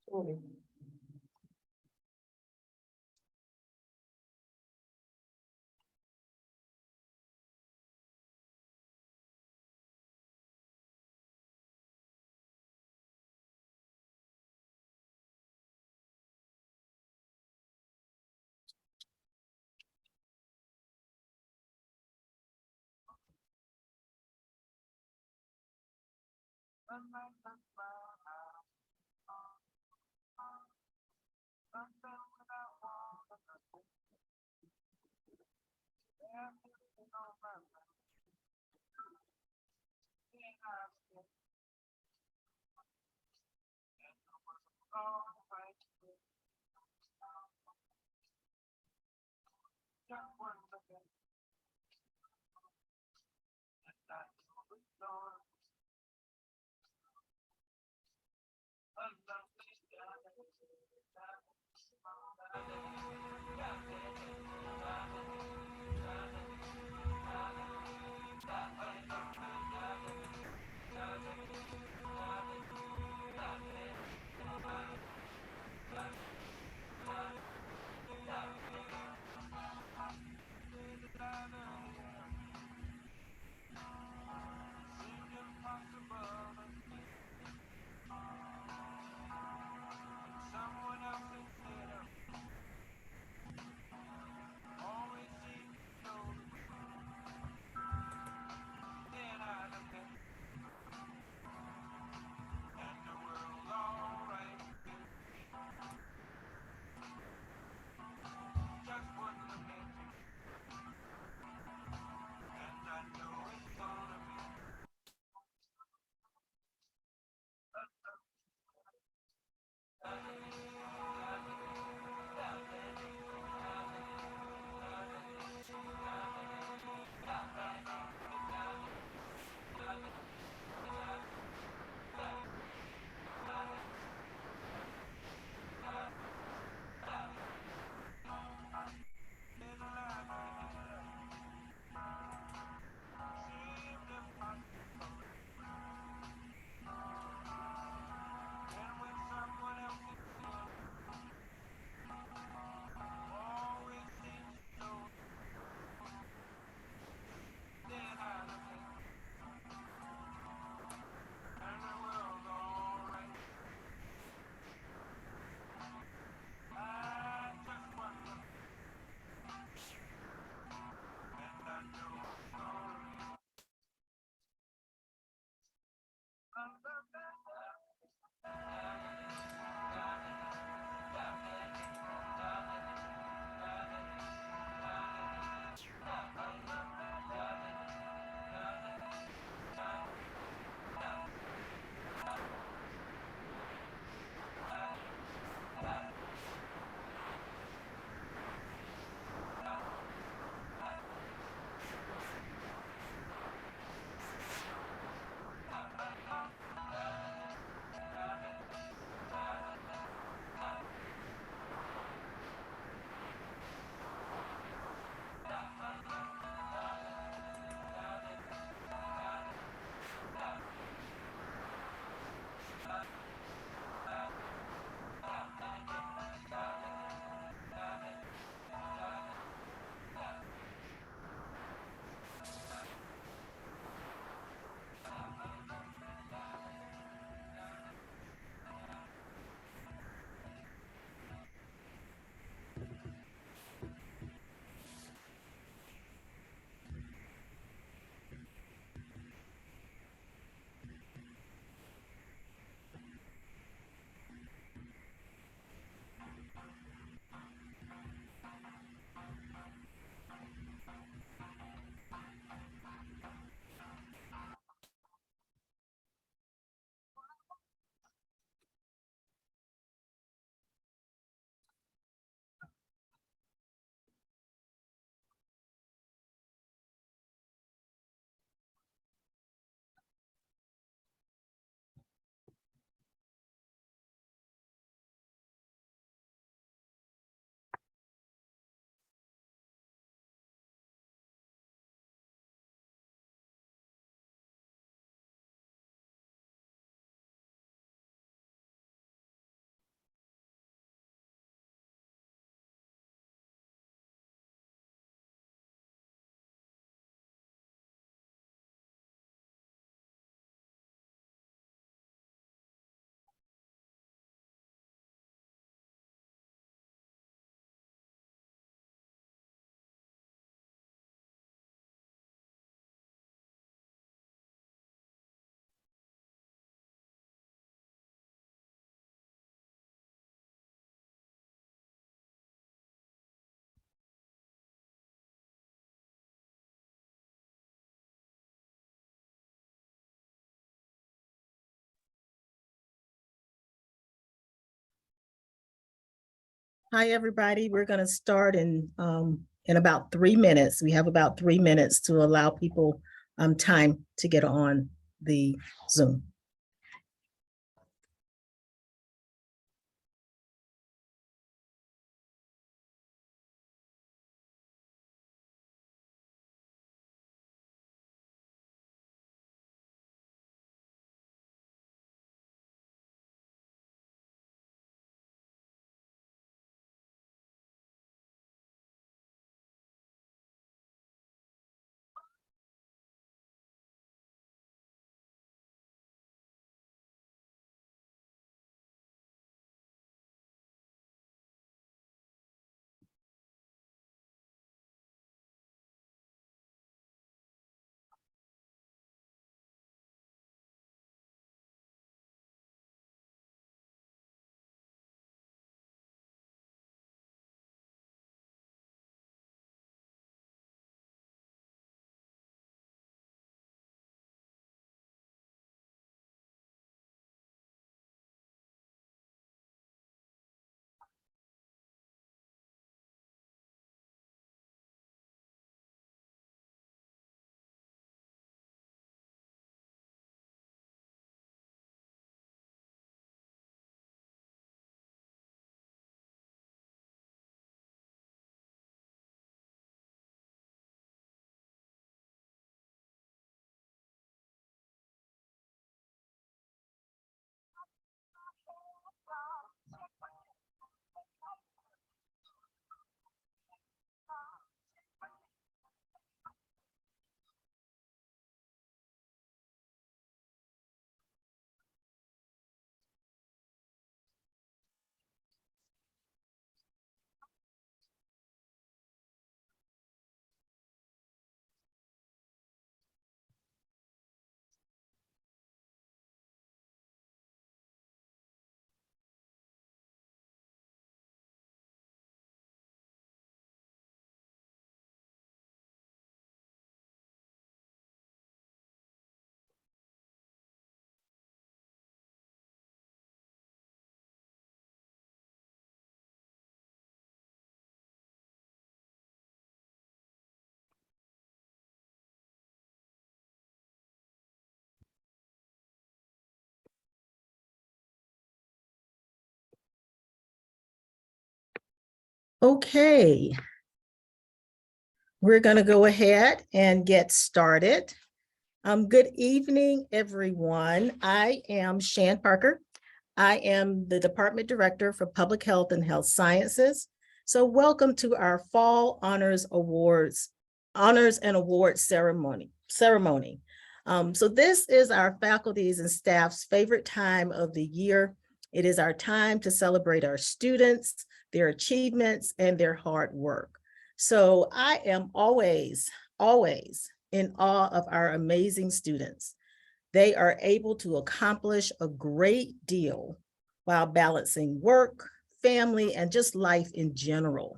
Sorry. Hi, everybody. We're going to start in about 3 minutes. We have about 3 minutes to allow people time to get on the Zoom. Okay, we're going to go ahead and get started. Good evening, everyone. I am Shan Parker. I am the Department Director for Public Health and Health Sciences. So welcome to our Fall Honors and Awards ceremony. So this is our faculty's and staff's favorite time of the year. It is our time to celebrate our students, their achievements, and their hard work. So I am always in awe of our amazing students. They are able to accomplish a great deal while balancing work, family, and just life in general.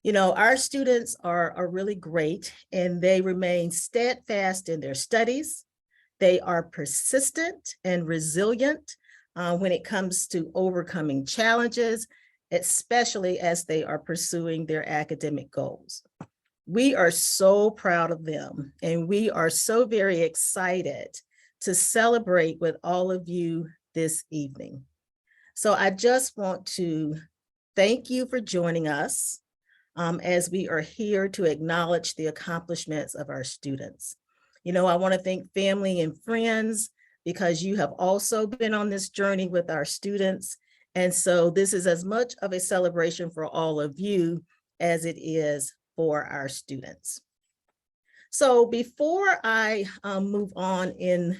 You know, our students are really great, and they remain steadfast in their studies. They are persistent and resilient when it comes to overcoming challenges, especially as they are pursuing their academic goals. We are so proud of them, and we are so very excited to celebrate with all of you this evening. So I just want to thank you for joining us as we are here to acknowledge the accomplishments of our students. You know, I want to thank family and friends because you have also been on this journey with our students. And so this is as much of a celebration for all of you as it is for our students. So before I move on in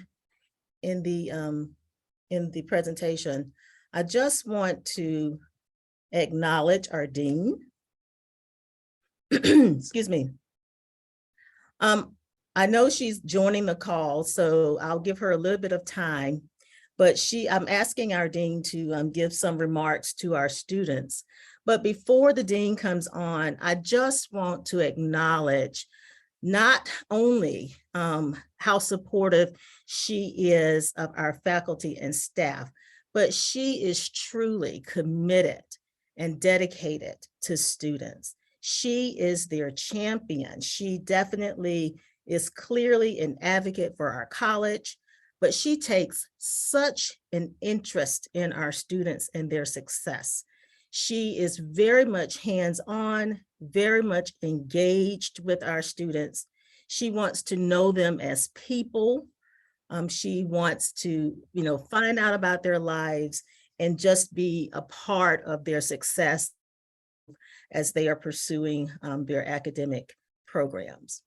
the presentation, I just want to acknowledge our dean. Excuse me. I know she's joining the call, so I'll give her a little bit of time, but I'm asking our dean to give some remarks to our students. But before the dean comes on, I just want to acknowledge not only how supportive she is of our faculty and staff, but she is truly committed and dedicated to students. She is their champion. She definitely is clearly an advocate for our college, but she takes such an interest in our students and their success. She is very much hands-on, very much engaged with our students. She wants to know them as people. She wants to, find out about their lives and just be a part of their success as they are pursuing their academic programs.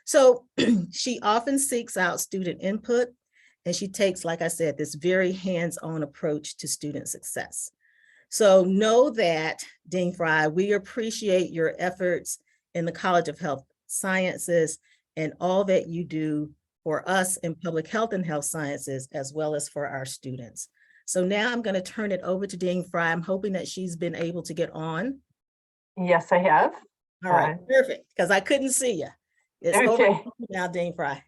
So she often seeks out student input, and she takes, like I said, this very hands-on approach to student success. So know that, Dean Fry, we appreciate your efforts in the College of Health Sciences and all that you do for us in public health and health sciences, as well as for our students. So now I'm going to turn it over to Dean Fry. I'm hoping that she's been able to get on. Yes, I have. All right, perfect, because I couldn't see you. It's okay. Over now, Dean Fry.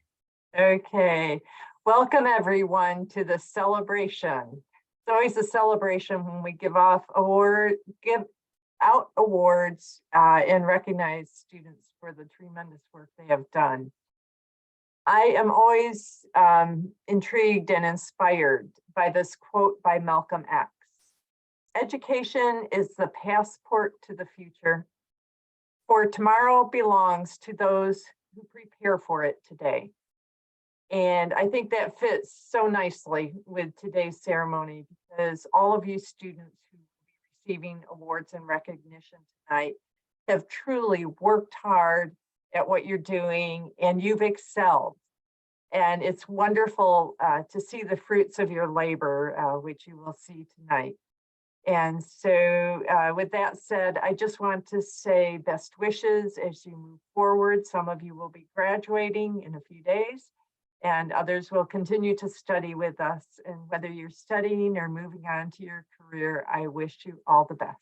Okay. Welcome, everyone, to the celebration. It's always a celebration when we give out awards and recognize students for the tremendous work they have done. I am always intrigued and inspired by this quote by Malcolm X. Education is the passport to the future, for tomorrow belongs to those who prepare for it today. And I think that fits so nicely with today's ceremony, because all of you students who will be receiving awards and recognition tonight have truly worked hard at what you're doing, and you've excelled. And it's wonderful to see the fruits of your labor, which you will see tonight. And so with that said, I just want to say best wishes as you move forward. Some of you will be graduating in a few days, and others will continue to study with us. And whether you're studying or moving on to your career, I wish you all the best.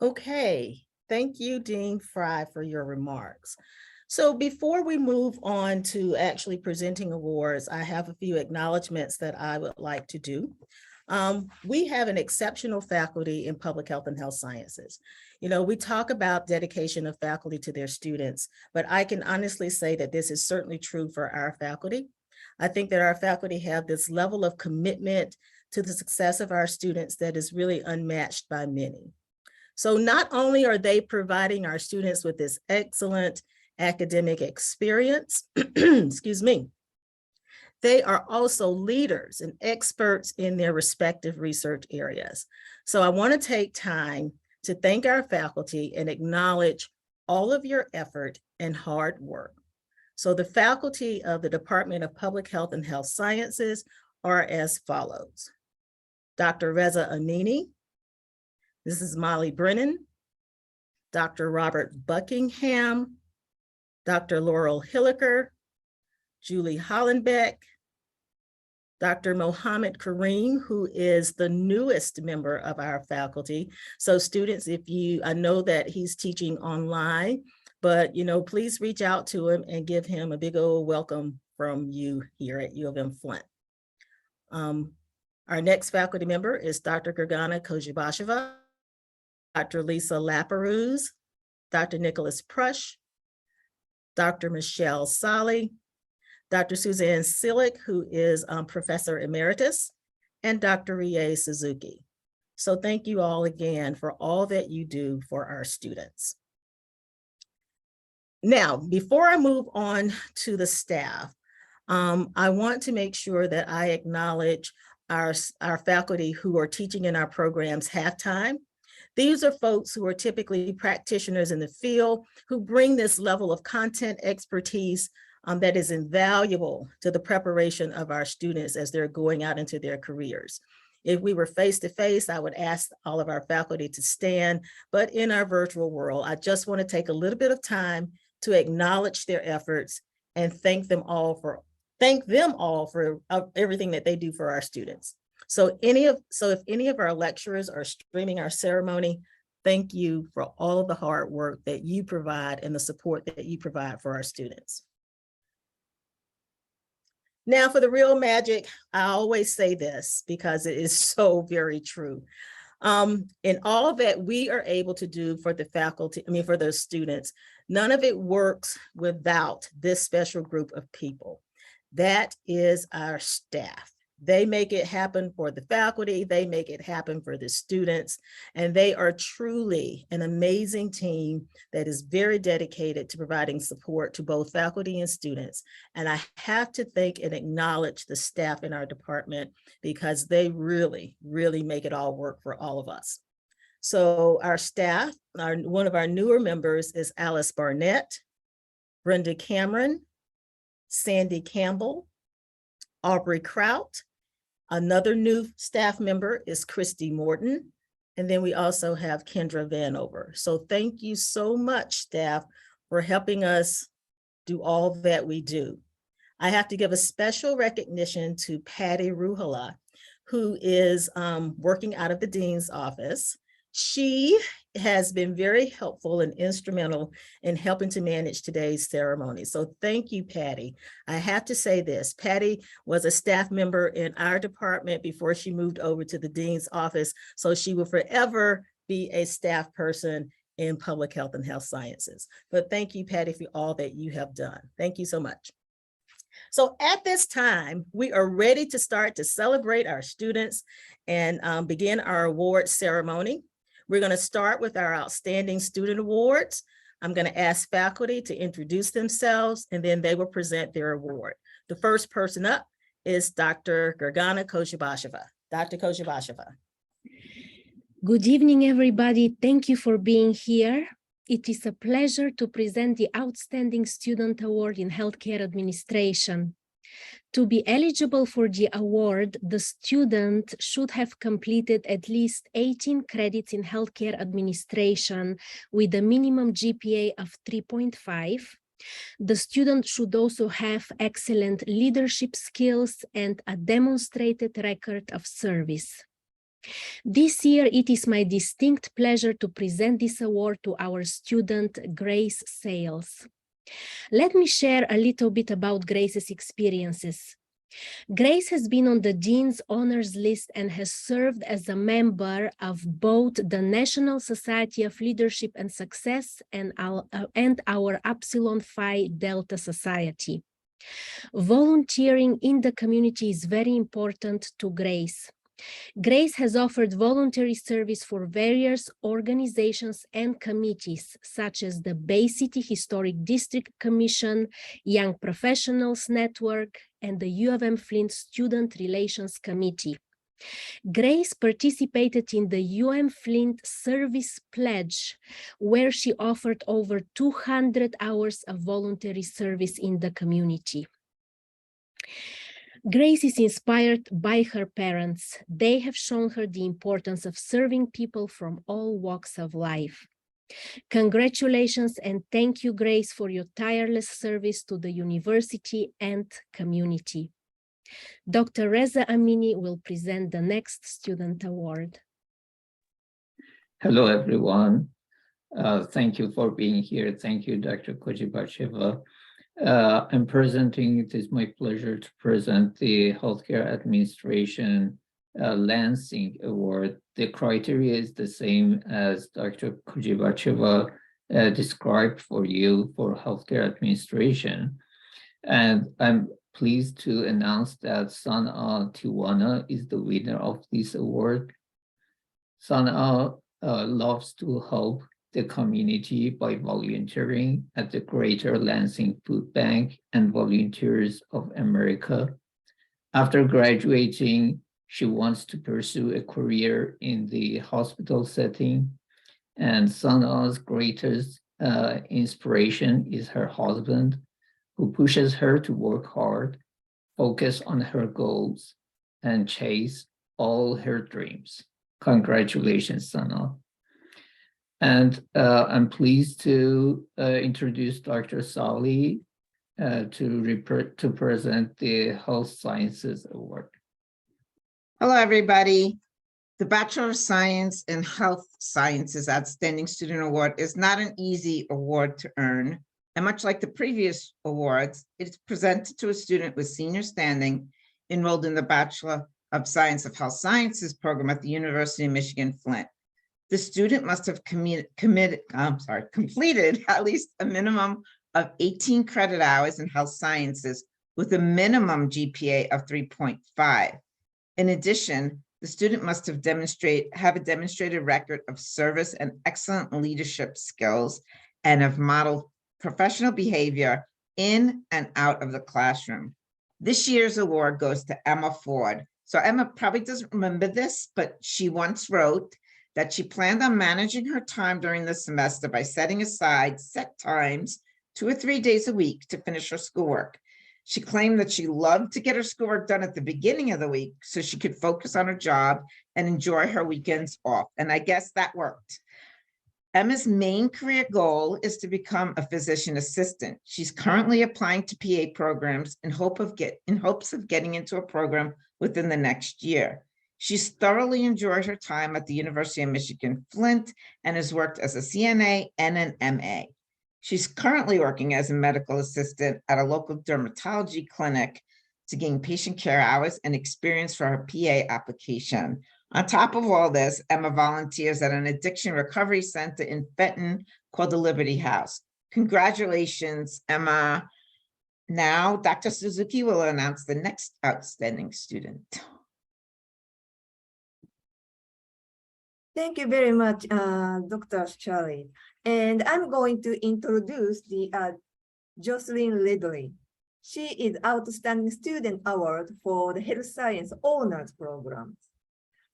Okay, thank you, Dean Fry, for your remarks. So before we move on to actually presenting awards, I have a few acknowledgements that I would like to do. We have an exceptional faculty in public health and health sciences. We talk about dedication of faculty to their students, but I can honestly say that this is certainly true for our faculty. I think that our faculty have this level of commitment to the success of our students that is really unmatched by many. So not only are they providing our students with this excellent academic experience, excuse me, they are also leaders and experts in their respective research areas. So I want to take time to thank our faculty and acknowledge all of your effort and hard work. So the faculty of the Department of Public Health and Health Sciences are as follows: Dr. Reza Amini, this is Molly Brennan, Dr. Robert Buckingham, Dr. Laurel Hilliker, Julie Hollenbeck, Dr. Mohammed Kareem, who is the newest member of our faculty. So students, I know that he's teaching online, but please reach out to him and give him a big old welcome from you here at U of M-Flint. Our next faculty member is Dr. Gergana Kozhibasheva, Dr. Lisa Laperouse, Dr. Nicholas Prush, Dr. Michelle Solly, Dr. Suzanne Silic, who is Professor Emeritus, and Dr. Rie Suzuki. So thank you all again for all that you do for our students. Now, before I move on to the staff, I want to make sure that I acknowledge our faculty who are teaching in our programs half-time. These are folks who are typically practitioners in the field who bring this level of content expertise that is invaluable to the preparation of our students as they're going out into their careers. If we were face-to-face, I would ask all of our faculty to stand, but in our virtual world, I just want to take a little bit of time to acknowledge their efforts and thank them all for everything that they do for our students. So if any of our lecturers are streaming our ceremony, thank you for all of the hard work that you provide and the support that you provide for our students. Now for the real magic, I always say this because it is so very true. In all that we are able to do for the faculty, for the students, none of it works without this special group of people. That is our staff. They make it happen for the faculty, they make it happen for the students, and they are truly an amazing team that is very dedicated to providing support to both faculty and students. And I have to thank and acknowledge the staff in our department because they really, really make it all work for all of us. So our staff, one of our newer members is Alice Barnett, Brenda Cameron, Sandy Campbell, Aubrey Kraut. Another new staff member is Christy Morton. And then we also have Kendra Vanover. So thank you so much, staff, for helping us do all that we do. I have to give a special recognition to Patty Ruhala, who is working out of the dean's office. She has been very helpful and instrumental in helping to manage today's ceremony. So thank you, Patty. I have to say this, Patty was a staff member in our department before she moved over to the dean's office. So she will forever be a staff person in public health and health sciences. But thank you, Patty, for all that you have done. Thank you so much. So at this time, we are ready to start to celebrate our students and begin our award ceremony. We're going to start with our Outstanding Student Awards. I'm going to ask faculty to introduce themselves, and then they will present their award. The first person up is Dr. Gurgana Koshibasheva. Dr. Koshibasheva. Good evening, everybody. Thank you for being here. It is a pleasure to present the Outstanding Student Award in Healthcare Administration. To be eligible for the award, the student should have completed at least 18 credits in healthcare administration with a minimum GPA of 3.5. The student should also have excellent leadership skills and a demonstrated record of service. This year, it is my distinct pleasure to present this award to our student, Grace Sales. Let me share a little bit about Grace's experiences. Grace has been on the Dean's Honors List and has served as a member of both the National Society of Leadership and Success and our Upsilon Phi Delta Society. Volunteering in the community is very important to Grace. Grace has offered voluntary service for various organizations and committees, such as the Bay City Historic District Commission, Young Professionals Network, and the UM-Flint Student Relations Committee. Grace participated in the UM-Flint Service Pledge, where she offered over 200 hours of voluntary service in the community. Grace is inspired by her parents. They have shown her the importance of serving people from all walks of life. Congratulations and thank you, Grace, for your tireless service to the university and community. Dr. Reza Amini will present the next student award. Hello, everyone. Thank you for being here. Thank you, Dr. Koshibasheva. I'm presenting, it is my pleasure to present the Healthcare Administration Lansing Award. The criteria is the same as Dr. Koshibasheva described for you for Healthcare Administration. And I'm pleased to announce that Sana Tiwana is the winner of this award. Sana loves to help the community by volunteering at the Greater Lansing Food Bank and Volunteers of America. After graduating, she wants to pursue a career in the hospital setting, and Sana's greatest inspiration is her husband, who pushes her to work hard, focus on her goals, and chase all her dreams. Congratulations, Sana. And I'm pleased to introduce Dr. Sali to present the Health Sciences Award. Hello, everybody. The Bachelor of Science in Health Sciences Outstanding Student Award is not an easy award to earn, And much like the previous awards, it's presented to a student with senior standing enrolled in the Bachelor of Science of Health Sciences program at the University of Michigan, Flint. The student must have completed at least a minimum of 18 credit hours in health sciences with a minimum GPA of 3.5. In addition, the student must have a demonstrated record of service and excellent leadership skills and have modeled professional behavior in and out of the classroom. This year's award goes to Emma Ford. So Emma probably doesn't remember this, but she once wrote that she planned on managing her time during the semester by setting aside set times 2 or 3 days a week to finish her schoolwork. She claimed that she loved to get her schoolwork done at the beginning of the week so she could focus on her job and enjoy her weekends off. And I guess that worked. Emma's main career goal is to become a physician assistant. She's currently applying to PA programs in hopes of getting into a program within the next year. She's thoroughly enjoyed her time at the University of Michigan, Flint, and has worked as a CNA and an MA. She's currently working as a medical assistant at a local dermatology clinic to gain patient care hours and experience for her PA application. On top of all this, Emma volunteers at an addiction recovery center in Fenton called the Liberty House. Congratulations, Emma. Now, Dr. Suzuki will announce the next outstanding student. Thank you very much, Dr. Charlie. And I'm going to introduce the Jocelyn Ridley. She is Outstanding Student Award for the Health Science Honors Program.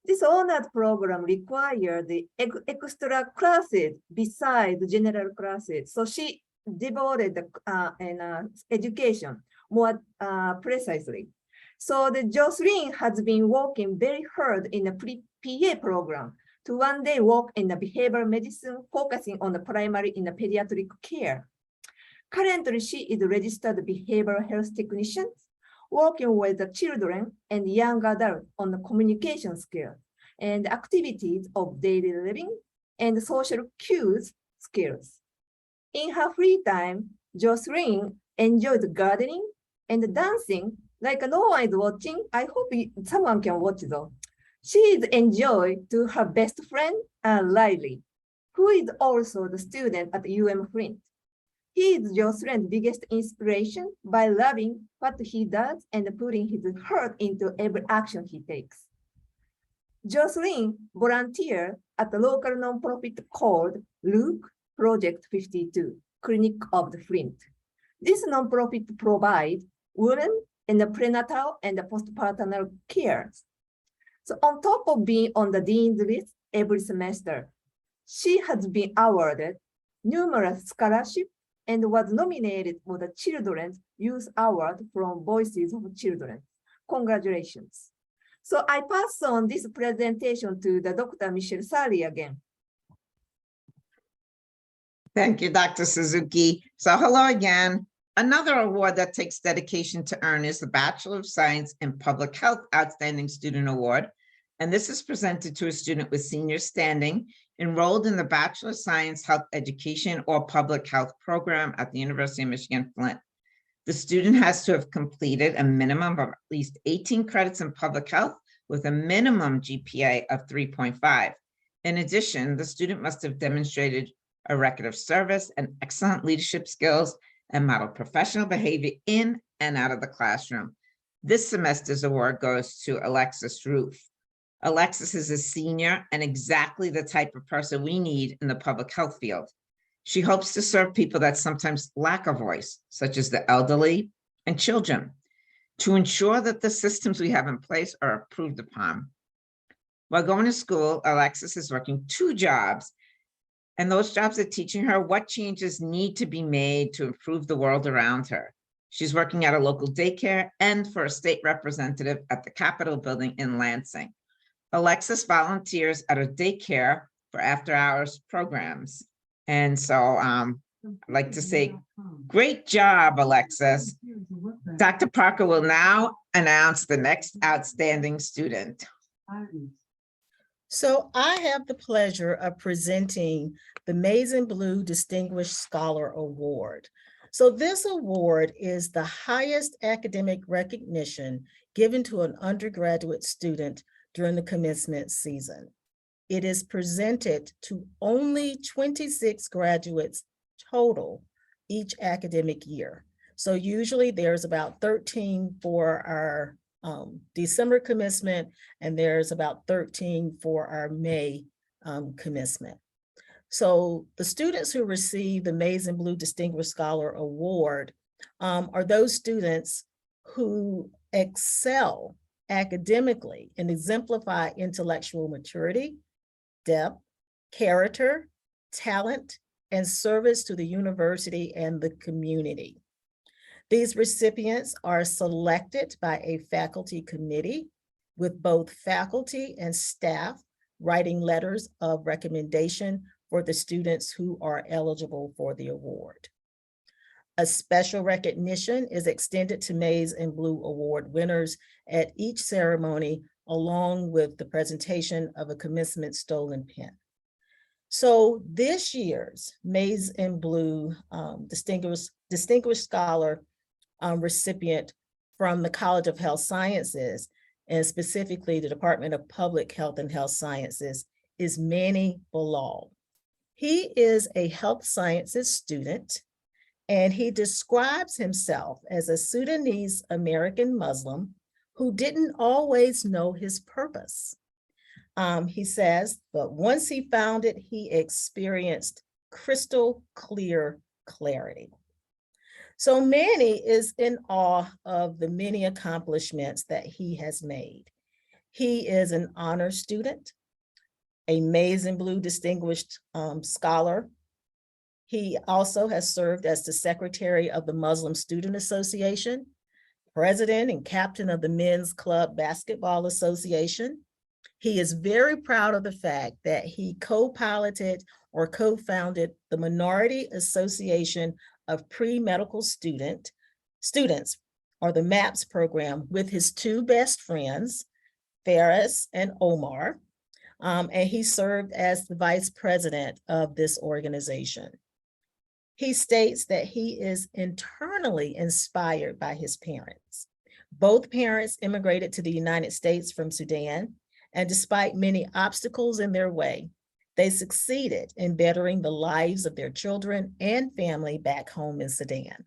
This honors program requires the extra classes besides the general classes. So she devoted the education more precisely. So the Jocelyn has been working very hard in the PA program to one day work in the behavioral medicine, focusing on the primary in the pediatric care. Currently, she is a registered behavioral health technician, working with the children and young adults on the communication skills and activities of daily living and social cues skills. In her free time, Jocelyn enjoys gardening and dancing like no one is watching. I hope someone can watch though. She is enjoyed to her best friend, Riley, who is also the student at UM-Flint. He is Jocelyn's biggest inspiration by loving what he does and putting his heart into every action he takes. Jocelyn volunteered at the local nonprofit called Luke Project 52, Clinic of the Flint. This nonprofit provides women in the prenatal and the postpartum care. So on top of being on the dean's list every semester, she has been awarded numerous scholarships and was nominated for the Children's Youth Award from Voices of Children. Congratulations. So I pass on this presentation to the Dr. Michelle Sari again. Thank you, Dr. Suzuki. So hello again. Another award that takes dedication to earn is the Bachelor of Science in Public Health Outstanding Student Award. And this is presented to a student with senior standing enrolled in the Bachelor of Science Health Education or Public Health program at the University of Michigan, Flint. The student has to have completed a minimum of at least 18 credits in public health with a minimum GPA of 3.5. In addition, the student must have demonstrated a record of service and excellent leadership skills and model professional behavior in and out of the classroom. This semester's award goes to Alexis Roof. Alexis is a senior and exactly the type of person we need in the public health field. She hopes to serve people that sometimes lack a voice, such as the elderly and children, to ensure that the systems we have in place are improved upon. While going to school, Alexis is working 2 jobs, and those jobs are teaching her what changes need to be made to improve the world around her. She's working at a local daycare and for a state representative at the Capitol building in Lansing. Alexis volunteers at a daycare for after-hours programs. And so I'd like to say, great job, Alexis. Dr. Parker will now announce the next outstanding student. So I have the pleasure of presenting the Maize and Blue Distinguished Scholar Award. So this award is the highest academic recognition given to an undergraduate student during the commencement season. It is presented to only 26 graduates total each academic year. So usually there's about 13 for our December commencement, and there's about 13 for our May commencement. So the students who receive the Maize and Blue Distinguished Scholar Award are those students who excel academically and exemplify intellectual maturity, depth, character, talent, and service to the university and the community. These recipients are selected by a faculty committee with both faculty and staff writing letters of recommendation for the students who are eligible for the award. A special recognition is extended to Maize and Blue Award winners at each ceremony, along with the presentation of a commencement stolen pen. So this year's Maize and Blue Distinguished Scholar recipient from the College of Health Sciences, and specifically the Department of Public Health and Health Sciences, is Manny Bilal. He is a health sciences student, and he describes himself as a Sudanese American Muslim who didn't always know his purpose. He says, but once he found it, he experienced crystal clear clarity. So Manny is in awe of the many accomplishments that he has made. He is an honor student, a Maize and Blue Distinguished Scholar. He also has served as the secretary of the Muslim Student Association, president and captain of the Men's Club Basketball Association. He is very proud of the fact that he co-piloted or co-founded the Minority Association of Pre-Medical Students, or the MAPS program, with his two best friends, Ferris and Omar, and he served as the vice president of this organization. He states that he is internally inspired by his parents. Both parents immigrated to the United States from Sudan, and despite many obstacles in their way, they succeeded in bettering the lives of their children and family back home in Sudan.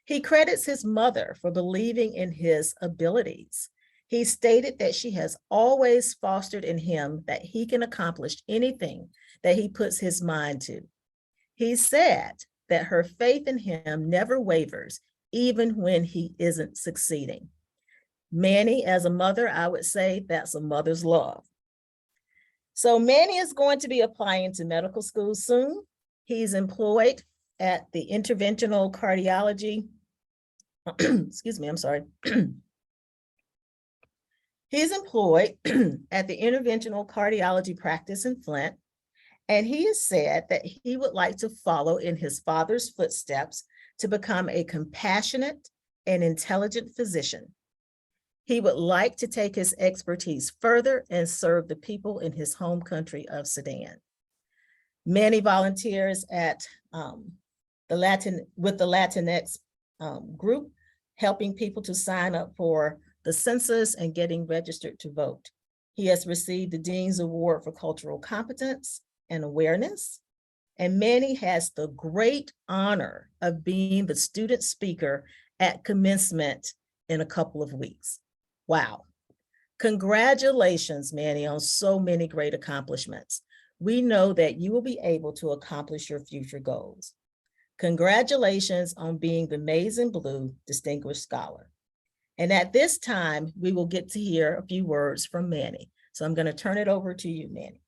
He credits his mother for believing in his abilities. He stated that she has always fostered in him that he can accomplish anything that he puts his mind to. He said that her faith in him never wavers, even when he isn't succeeding. Manny, as a mother, I would say that's a mother's love. So Manny is going to be applying to medical school soon. He's employed at the interventional cardiology. Excuse me, I'm sorry. He's employed at the interventional cardiology practice in Flint, and he has said that he would like to follow in his father's footsteps to become a compassionate and intelligent physician. He would like to take his expertise further and serve the people in his home country of Sudan. Manny volunteers at the Latinx group, helping people to sign up for the census and getting registered to vote. He has received the Dean's Award for Cultural Competence and Awareness. And Manny has the great honor of being the student speaker at commencement in a couple of weeks. Wow. Congratulations, Manny, on so many great accomplishments. We know that you will be able to accomplish your future goals. Congratulations on being the Maize and Blue Distinguished Scholar. And at this time, we will get to hear a few words from Manny. So I'm going to turn it over to you, Manny.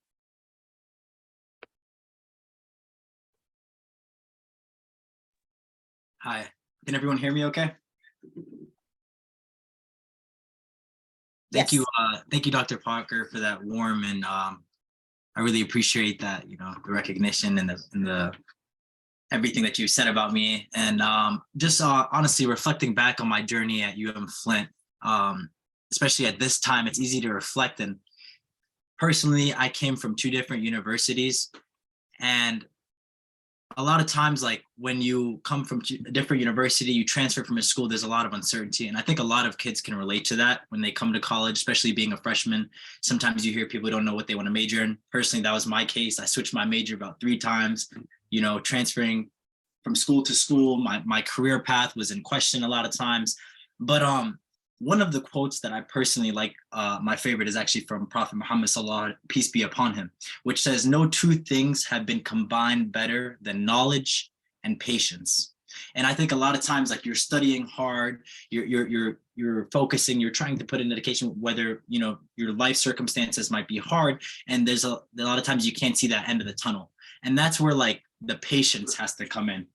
Hi, can everyone hear me okay? Thank you, Dr. Parker, for that warm, and I really appreciate that, the recognition and the everything that you said about me. And just honestly reflecting back on my journey at UM-Flint, especially at this time, it's easy to reflect. And personally, I came from two different universities, and a lot of times, like when you come from a different university, you transfer from a school, there's a lot of uncertainty. And I think a lot of kids can relate to that when they come to college, especially being a freshman. Sometimes you hear people don't know what they want to major in. Personally, that was my case. I switched my major about 3 times, you know, transferring from school to school. My career path was in question a lot of times. But one of the quotes that I personally like, my favorite, is actually from Prophet Muhammad sallallahu, peace be upon him, which says, "No two things have been combined better than knowledge and patience." And I think a lot of times, like, you're studying hard, you're focusing, you're trying to put in dedication, whether, you know, your life circumstances might be hard, and there's a lot of times you can't see that end of the tunnel. And that's where, like, the patience has to come in,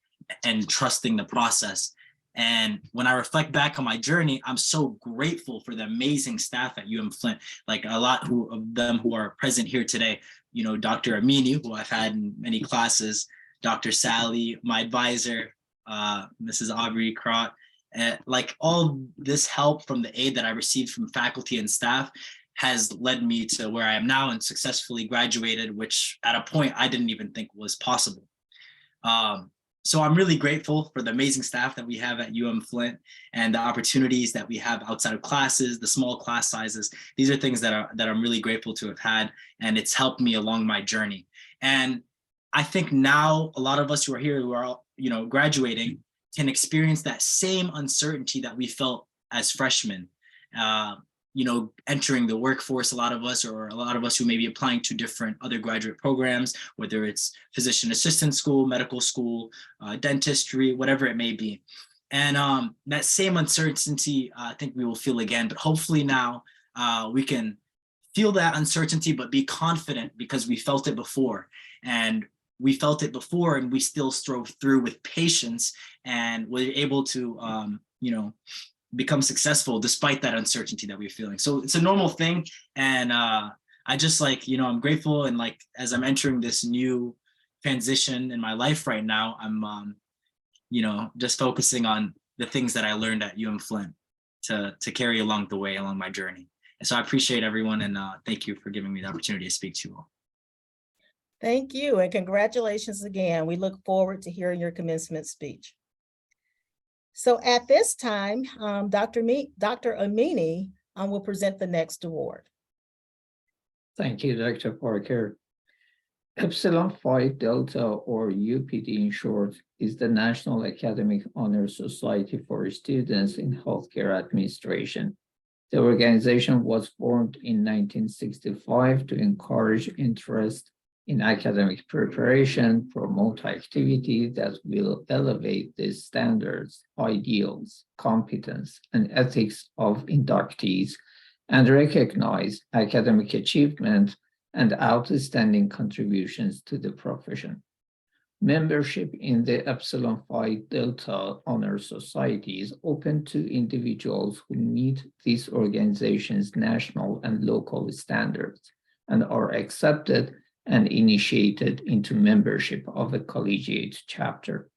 and trusting the process. And when I reflect back on my journey, I'm so grateful for the amazing staff at UM-Flint, like a lot of them who are present here today. You know, Dr. Amini, who I've had in many classes, Dr. Sally, my advisor, Mrs. Aubrey Crott, like all this help from the aid that I received from faculty and staff has led me to where I am now and successfully graduated, which at a point I didn't even think was possible. So I'm really grateful for the amazing staff that we have at UM-Flint and the opportunities that we have outside of classes, the small class sizes. These are things that I'm really grateful to have had, and it's helped me along my journey. And I think now a lot of us who are here, who are, you know, graduating, can experience that same uncertainty that we felt as freshmen. You know, entering the workforce, a lot of us who may be applying to different other graduate programs, whether it's physician assistant school, medical school, dentistry, whatever it may be. And that same uncertainty, I think we will feel again, but hopefully now we can feel that uncertainty, but be confident because we felt it before. And we felt it before, and we still strove through with patience, and we're able to, you know, become successful despite that uncertainty that we're feeling. So it's a normal thing. And I just, like, you know, I'm grateful. And like, as I'm entering this new transition in my life right now, I'm, you know, just focusing on the things that I learned at UM-Flint to carry along the way, along my journey. And so I appreciate everyone, and thank you for giving me the opportunity to speak to you all. Thank you, and congratulations again. We look forward to hearing your commencement speech. So at this time, Dr. Amini will present the next award. Thank you, Dr. Parker. Epsilon Phi Delta, or UPD in short, is the National Academic Honor Society for Students in Healthcare Administration. The organization was formed in 1965 to encourage interest in academic preparation, promote activity that will elevate the standards, ideals, competence, and ethics of inductees, and recognize academic achievement and outstanding contributions to the profession. Membership in the Epsilon Phi Delta Honor Society is open to individuals who meet this organization's national and local standards and are accepted and initiated into membership of a collegiate chapter.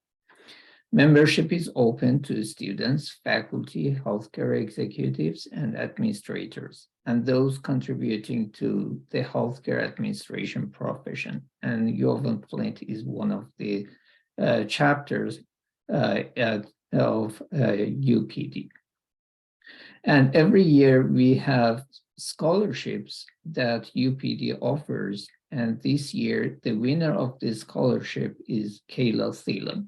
Membership is open to students, faculty, healthcare executives, and administrators, and those contributing to the healthcare administration profession. And UM-Flint is one of the chapters of UPD. And every year we have scholarships that UPD offers. And this year, the winner of this scholarship is Kayla Thielen.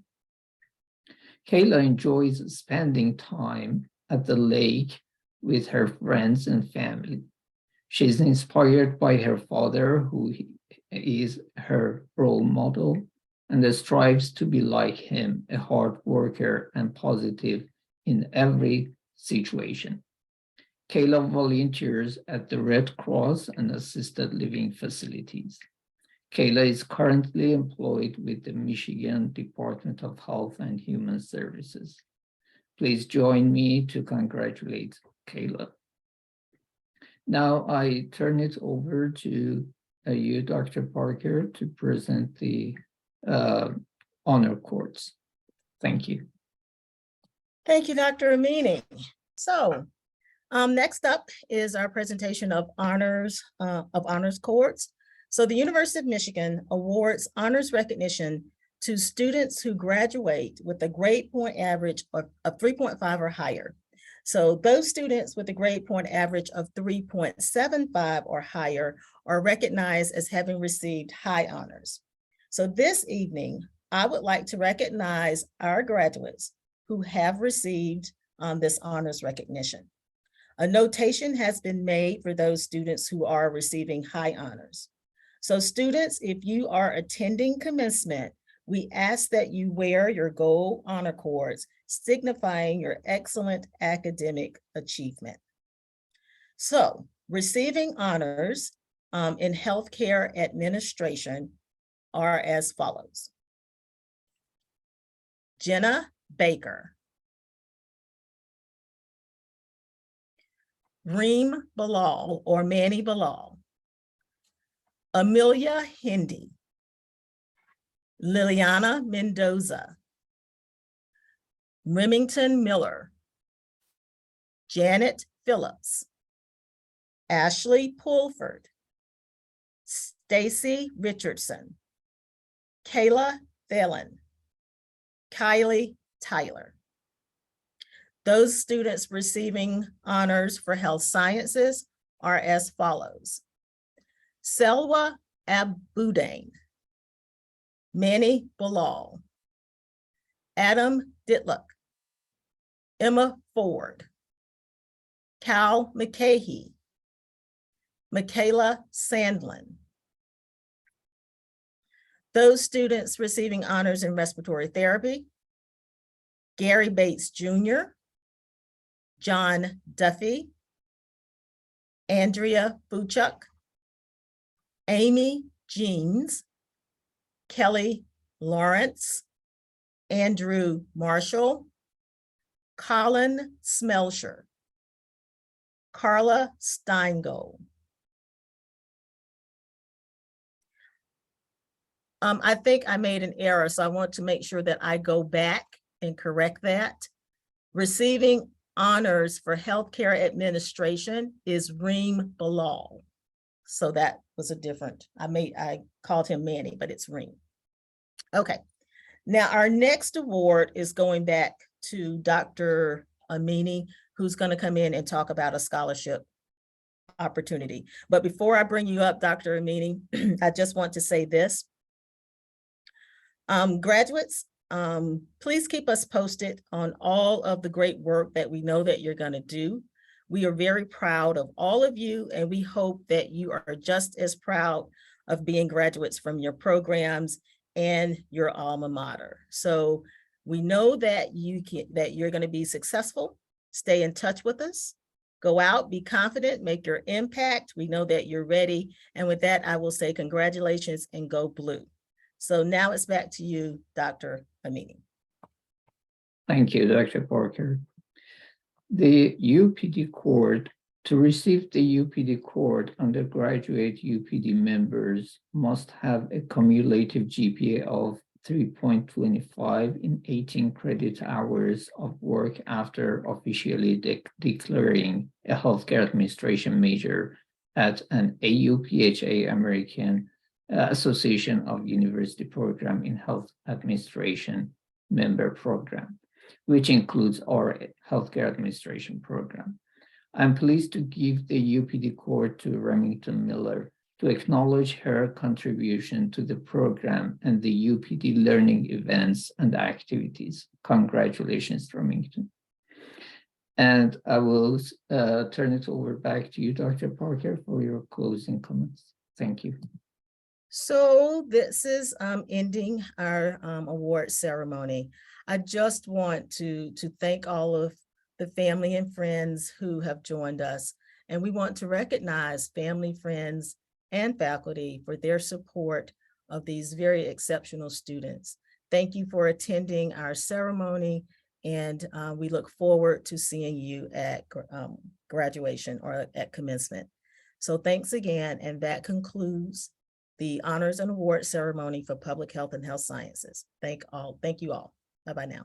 Kayla enjoys spending time at the lake with her friends and family. She's inspired by her father, who is her role model, and strives to be like him, a hard worker and positive in every situation. Kayla volunteers at the Red Cross and assisted living facilities. Kayla is currently employed with the Michigan Department of Health and Human Services. Please join me to congratulate Kayla. Now I turn it over to you, Dr. Parker, to present the honor courts. Thank you. Thank you, Dr. Amini. So next up is our presentation of honors courts. So the University of Michigan awards honors recognition to students who graduate with a grade point average of 3.5 or higher. So those students with a grade point average of 3.75 or higher are recognized as having received high honors. So this evening, I would like to recognize our graduates who have received this honors recognition. A notation has been made for those students who are receiving high honors. So students, if you are attending commencement, we ask that you wear your gold honor cords, signifying your excellent academic achievement. So receiving honors in healthcare administration are as follows. Jenna Baker. Reem Bilal or Manny Bilal. Amelia Hindi. Liliana Mendoza. Remington Miller. Janet Phillips. Ashley Pulford. Stacy Richardson. Kayla Thelen. Kylie Tyler. Those students receiving honors for health sciences are as follows. Selwa Abudain. Manny Bilal. Adam Ditluck. Emma Ford. Cal McCahey. Michaela Sandlin. Those students receiving honors in respiratory therapy, Gary Bates Jr., John Duffy, Andrea Fuchuk, Amy Jeans, Kelly Lawrence, Andrew Marshall, Colin Smelsher, Carla Steingold. I think I made an error, so I want to make sure that I go back and correct that. Receiving honors for healthcare administration is Reem Bilal. So that was a different, I called him Manny, but it's Reem. Okay, now our next award is going back to Dr. Amini, who's going to come in and talk about a scholarship opportunity. But before I bring you up, Dr. Amini, I just want to say this. Graduates, please keep us posted on all of the great work that we know that you're going to do. We are very proud of all of you, and we hope that you are just as proud of being graduates from your programs and your alma mater. So we know that you're going to be successful. Stay in touch with us. Go out, be confident, make your impact. We know that you're ready. And with that, I will say congratulations and go blue. So now it's back to you, Dr. Amini. Thank you, Dr. Parker. The UPD Court, to receive the UPD Court, undergraduate UPD members must have a cumulative GPA of 3.25 in 18 credit hours of work after officially declaring a healthcare administration major at an AUPHA American Association of University Program in Health Administration member program, which includes our healthcare administration program. I'm pleased to give the UPD Court to Remington Miller to acknowledge her contribution to the program and the UPD learning events and activities. Congratulations, Remington. And I will turn it over back to you, Dr. Parker, for your closing comments. Thank you. So this is ending our award ceremony. I just want to thank all of the family and friends who have joined us. And we want to recognize family, friends, and faculty for their support of these very exceptional students. Thank you for attending our ceremony, and we look forward to seeing you at graduation or at commencement. So thanks again, and that concludes the honors and award ceremony for public health and health sciences. Thank you all. Bye-bye now.